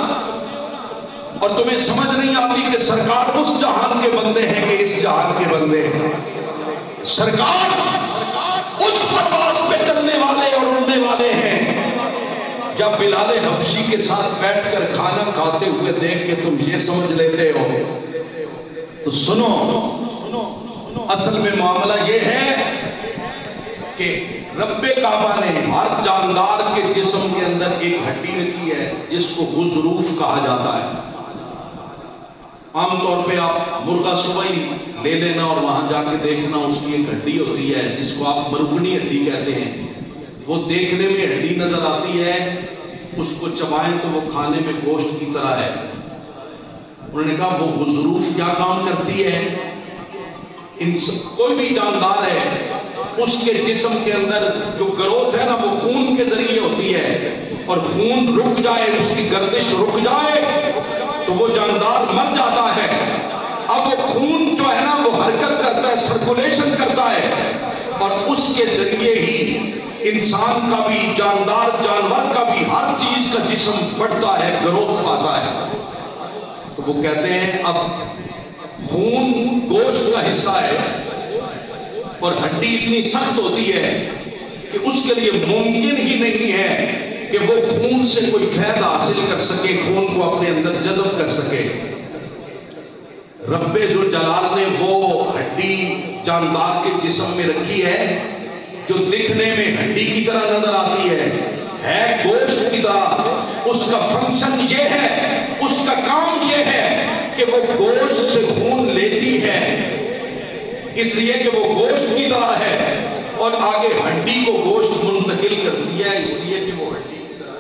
اور تمہیں سمجھ نہیں آتی کہ سرکار اس جہان کے بندے ہیں کہ اس جہان کے بندے ہیں۔ سرکار اس پرواز پہ چلنے والے اور اڑنے والے ہیں۔ جب بلال حبشی کے ساتھ بیٹھ کر کھانا کھاتے ہوئے دیکھ کے تم یہ سمجھ لیتے ہو تو سنو، اصل میں معاملہ یہ ہے کہ رب کعبہ نے ہر جاندار کے جسم کے اندر ایک ہڈی رکھی ہے جس کو غضروف کہا جاتا ہے۔ عام طور پہ آپ مرغا سوئی لے لینا اور وہاں جا کے دیکھنا، اس کی ایک ہڈی ہوتی ہے جس کو آپ مرغنی ہڈی کہتے ہیں، وہ دیکھنے میں ہڈی نظر آتی ہے، اس کو چبائیں تو وہ کھانے میں گوشت کی طرح ہے۔ انہوں نے کہا وہ غضروف کیا کام کرتی ہے؟ کوئی بھی جاندار ہے اس کے جسم کے اندر جو گروتھ ہے نا وہ خون کے ذریعے ہوتی ہے، اور خون رک جائے، اس کی گردش رک جائے تو وہ جاندار مر جاتا ہے۔ اب وہ خون جو ہے نا وہ حرکت کرتا ہے، سرکولیشن کرتا ہے، اور اس کے ذریعے ہی انسان کا بھی، جاندار جانور کا بھی، ہر چیز کا جسم بڑھتا ہے، گروتھ پاتا ہے۔ تو وہ کہتے ہیں اب خون گوشت کا حصہ ہے اور ہڈی اتنی سخت ہوتی ہے کہ اس کے لیے ممکن ہی نہیں ہے کہ وہ خون سے کوئی فیض حاصل کر سکے، خون کو اپنے اندر جذب کر سکے۔ رب ذوالجلال نے وہ ہڈی جاندار کے جسم میں رکھی ہے جو دکھنے میں ہڈی کی طرح نظر آتی ہے گوشت کی طرح۔ اس کا فنکشن یہ ہے، اس کا کام یہ ہے کہ وہ گوشت سے خون لیتی ہے، اس لیے کہ وہ گوشت کی طرح ہے، اور آگے ہڈی کو گوشت منتقل کرتی ہے، اس لیے کہ وہ ہڈی کی طرح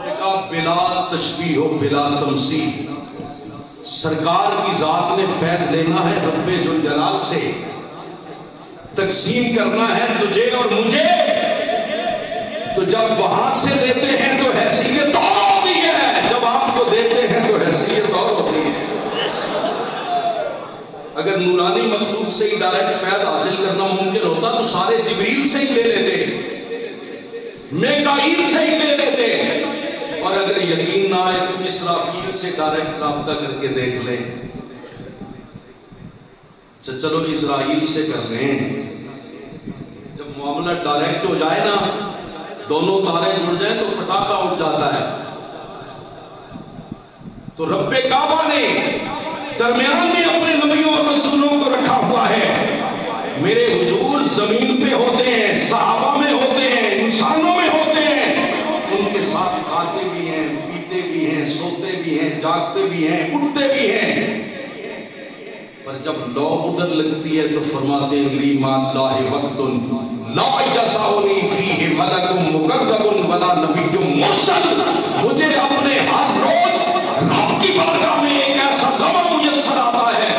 ہے۔ کہا بلا تشبیہ و بلا تمثیل، سرکار کی ذات نے فیض لینا ہے رب ذوالجلال سے، تقسیم کرنا ہے تجھے اور مجھے، تو جب وہاں سے لیتے ہیں تو حیثیت اور ہوتی ہے، جب آپ کو دیتے ہیں تو حیثیت اور ہوتی ہے۔ اگر نورانی مخلوق سے ہی ڈائریکٹ فیض حاصل کرنا ممکن ہوتا تو سارے جبریل سے ہی لے لیتے، میکائیل سے ہی لے لیتے، اور اگر یقین نہ آئے تو اسرافیل سے ڈائریکٹ رابطہ کر کے دیکھ لیں۔ چلو اسرائیل سے کر لیں، جب معاملہ ڈائریکٹ ہو جائے نا، دونوں تارے جڑ جائیں تو پٹاخہ اٹھ جاتا ہے۔ تو رب کعبہ نے درمیان میں اپنے نبیوں اور رسولوں کو رکھا ہوا ہے۔ میرے حضور زمین پہ ہوتے ہیں، صحابہ میں ہوتے ہیں، انسانوں میں ہوتے ہیں، ان کے ساتھ کھاتے بھی ہیں، پیتے بھی ہیں، سوتے بھی ہیں، جاگتے بھی ہیں، اٹھتے بھی ہیں، پر جب لو ادھر لگتی ہے تو فرماتے ہیں لی ما اللہ وقت لا یسعنی فیہ ملک مقرب ولا نبی مرسل، مجھے اپنے ہر روز رب کی بارگاہ میں ایک ایسا لمحہ میسر آتا ہے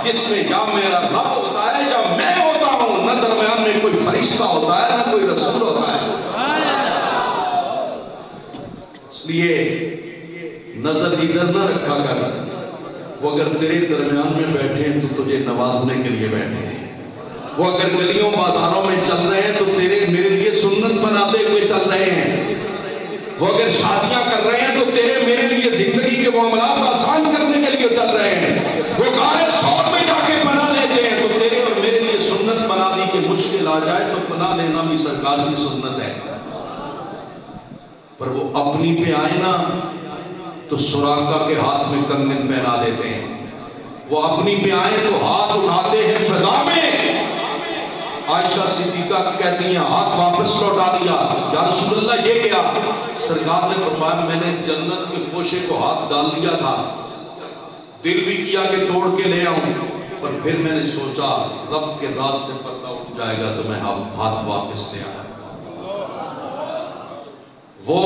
جس میں یا میرا رب ہوتا ہے یا میں ہوتا ہوں، نہ درمیان میں کوئی فرشتہ ہوتا ہے نہ کوئی رسول ہوتا ہے۔ اس لیے نظر ادھر نہ رکھا کر، وہ اگر تیرے درمیان میں بیٹھے ہیں تو تجھے نوازنے کے لیے بیٹھے ہیں، وہ اگر گلیوں بازاروں میں چل رہے ہیں تو تیرے میرے لیے سنت بناتے ہوئے چل رہے ہیں، وہ اگر شادیاں کر رہے ہیں تو تیرے میرے لیے زندگی کے معاملات آسان کرنے کے لیے چل رہے ہیں، وہ غار ثور میں جا کے پناہ لیتے ہیں تو تیرے اور میرے لیے سنت بنا دی کہ مشکل آ جائے تو پناہ لینا بھی سرکار کی سنت ہے۔ پر وہ اپنی پہ آئے نا تو سراقہ کے ہاتھ میں کنگن پہنا دیتے ہیں، وہ اپنی پہ آئے تو ہاتھ اٹھاتے ہیں فضا میں۔ عائشہ صدیقہ کہتی ہیں ہاتھ واپس لوٹا دیا، یا رسول اللہ یہ کیا؟ سرکار نے فرمایا میں نے جنت کے گوشے کو ہاتھ ڈال دیا تھا، دل بھی کیا کہ توڑ کے لے آؤں، پر پھر میں نے سوچا رب کے راز سے پردہ اٹھ جائے گا تو میں ہاتھ واپس لے آیا۔ وہ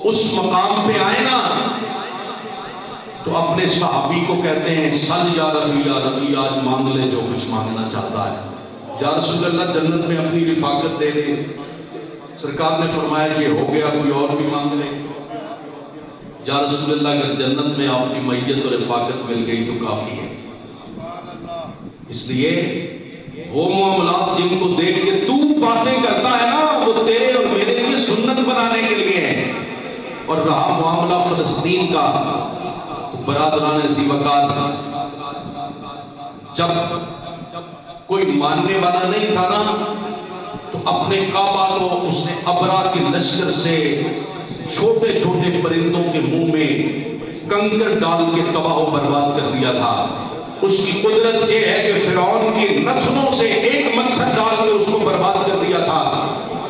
اس مقام پہ آئے نا تو اپنے صحابی کو کہتے ہیں سل یا ربی آج مانگ لے جو کچھ مانگنا چاہتا ہے، یا رسول اللہ جنت میں اپنی رفاقت دے دے۔ سرکار نے فرمایا کہ ہو گیا، کوئی اور بھی مانگ لے۔ یا رسول اللہ اگر جنت میں آپ کی میت اور رفاقت مل گئی تو کافی ہے۔ اس لیے وہ معاملات جن کو دیکھ کے تو باتیں کرتا ہے نا، وہ تیرے اور میرے لیے سنت بنانے کے لیے ہے۔ اور رہا معاملہ فلسطین کا، تو برادران ذی وقار، جب کوئی ماننے والا نہیں تھا نا، تو اپنے کعبہ کو اس نے ابرا کے لشکر سے چھوٹے چھوٹے پرندوں کے منہ میں کنکر ڈال کے تباہ و برباد کر دیا تھا۔ اس کی قدرت یہ ہے کہ فرعون کی نتنوں سے ایک مچھر ڈال کے اس کو برباد کر دیا تھا۔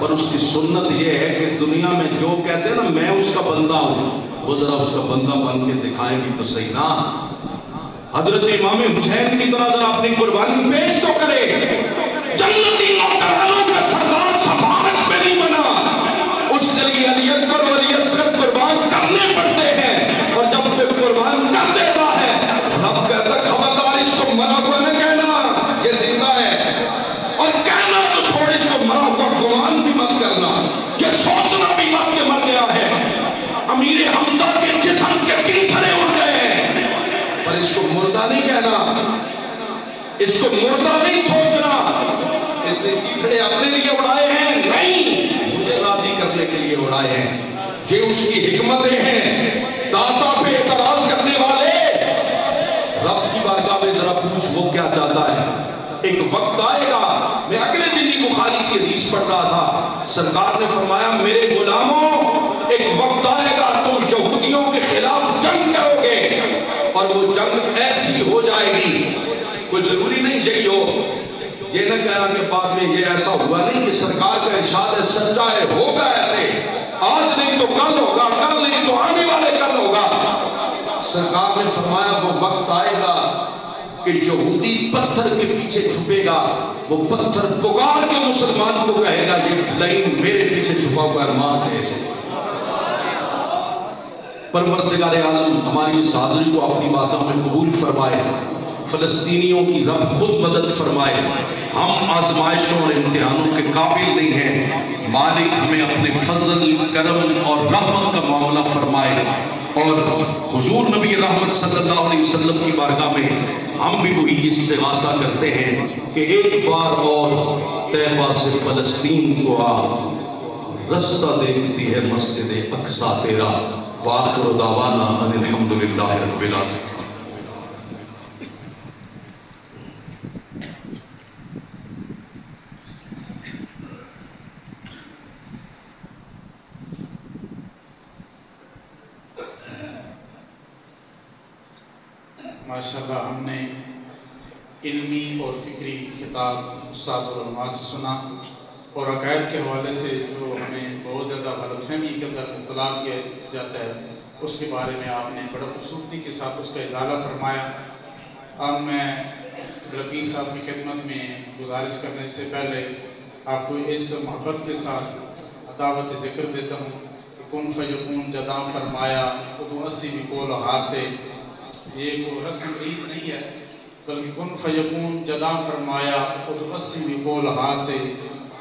اور اس کی سنت یہ ہے کہ دنیا میں جو کہتے ہیں نا میں اس کا بندہ ہوں، وہ ذرا اس کا بندہ بن کے دکھائیں بھی تو صحیح نا۔ حضرت امام حسین کی طرح ذرا اپنی قربانی پیش تو کرے۔ جنتی نوجوانوں کا سردار سفارش میں نہیں بنا، اس کے لیے علی اکبر اور علی اصغر قربان کرنے پڑتے ہیں، اور جب کوئی قربان کر دیتا ہے رب کہتا ہے خبردار اس کو مرا ہوا نہ کہنا، یہ زندہ ہے، اور کہنا تو چھوڑ اس کو مرا ہوا گمان بھی مت کرنا، یہ سوچنا بھی مت کہ مر گیا ہے۔ امیر حمزہ کے جسم کے تیتھرے اڑ گئے ہیں، پر اس کو مردہ نہیں کہنا، اس کو مردہ نہیں سوچنا۔ اس نے تیتھرے اپنے لیے اڑائے ہیں نہیں، مجھے راضی کرنے کے لیے اڑائے ہیں۔ یہ اس کی حکمتیں ہیں۔ داتا پہ اعتراض کرنے والے رب کی بارگاہ میں ذرا پوچھ وہ کیا چاہتا ہے۔ ایک وقت آئے گا، میں اگلے دن ہی بخاری کی حدیث پڑھ رہا تھا، سرکار نے فرمایا میرے غلاموں ایک وقت آئے گا تم یہودیوں کے خلاف جنگ کرو گے، اور وہ جنگ ایسی ہو جائے گی، کوئی ضروری نہیں جئی ہو، یہ نہ کہنا کہ بعد میں یہ ایسا ہوا نہیں، کہ سرکار کا ارشاد ہے سچا ہے، ہوگا ایسے، آج نہیں تو کل ہوگا، کل نہیں تو آنے والے کل ہوگا۔ سرکار نے فرمایا وہ وقت آئے گا کہ یہودی پتھر کے پیچھے چھپے گا، وہ پتھر پکار کے مسلمان کو کہے گا یہ لائن میرے پیچھے چھپا ہوا ہے، مان دے اسے۔ پروردگار عالم ہماری اس حاضری کو اپنی باتوں میں قبول فرمائے، فلسطینیوں کی رب خود مدد فرمائے۔ ہم آزمائشوں اور امتحانوں کے قابل نہیں ہیں، مالک ہمیں اپنے فضل، کرم اور رحمت کا معاملہ فرمائے، اور حضور نبی رحمت صلی اللہ علیہ وسلم کی بارگاہ میں ہم بھی وہی استغاثہ کرتے ہیں کہ ایک بار اور طیبہ سے فلسطین کو آ، رستہ دیکھتی ہے مسجد اقصی تیرا، وآخر دعوانا ان الحمدللہ رب العالمین۔ ماشاءاللہ ہم نے علمی اور فکری خطاب استاد اور علماء سے سنا، اور عقائد کے حوالے سے جو ہمیں بہت زیادہ غلط فہمی کے اندر مبتلا کیا جاتا ہے اس کے بارے میں آپ نے بڑا خوبصورتی کے ساتھ اس کا ازالہ فرمایا۔ اب میں ربی صاحب کی خدمت میں گزارش کرنے سے پہلے آپ کو اس محبت کے ساتھ دعوت ذکر دیتا ہوں کہ کن فیکون جداں فرمایا ادو اسی بھی قول حاصے، یہ کوئی رسم عید نہیں ہے بلکہ کن فیکون جداں فرمایا ادو اسی بھی قول حاصے،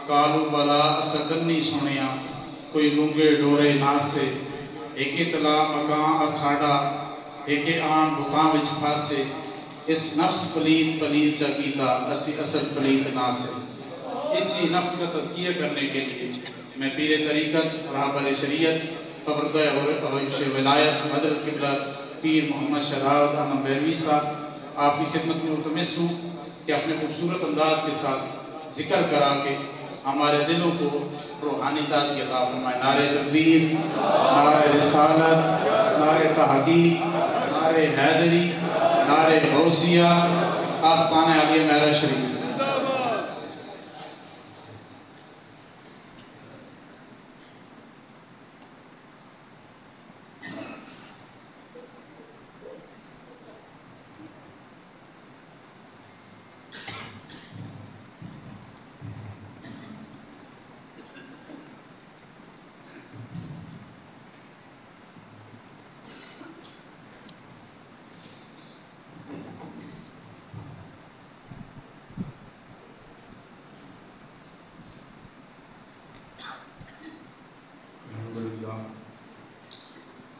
کالو بلا اسکنی سنیا کوئی لنگے ڈورے ناسے، ایک اطلاع مکان اساڑا ایک آن بتاں وچ پھاسے، اس نفس پلید پلید جا کیتا اسی اصل پلید ناسے۔ اسی نفس کا تزکیہ کرنے کے لیے میں پیر طریقت رہبر شریعت پروردہ عروش ولایت حضرت قبلہ پیر محمد شراب احمد بیروی صاحب آپ کی خدمت میں ملتمس ہوں کہ اپنے خوبصورت انداز کے ساتھ ذکر کرا کے ہمارے دلوں کو روحانی تازگی عطا فرمائے۔ نعرہ تکبیر، نعرہ رسالت، نعرہ تحقیق، نعرہ حیدری، نعرہ غوثیہ، آستانہ عالیہ معراج شریف۔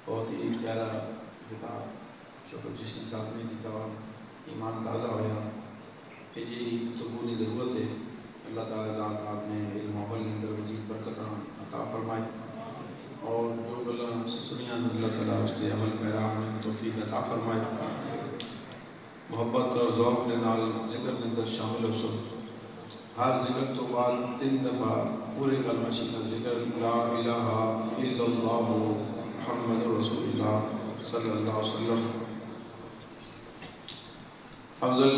بہت ہی پیارا کتاب شکر جشنی صاحب نے کتاب ایمان تازہ ہویا کہ جی گفتگو کی ضرورت ہے. اللہ تعالیٰ ذات آپ نے علم و عمل کے اندر مزید برکت عطا فرمائے اور جو گلاں سنیاں اللہ تعالیٰ اس کے عمل پیرا ہونے کی توفیق عطا فرمائے. محبت اور ذوق کے نال ذکر کے اندر شامل ہو سکو. ہر ذکر تو بعد 3 دفعہ پورے کلمہ شریف ذکر لا الہ الا اللہ محمد رسول اللہ صلی اللہ علیہ وسلم. افضل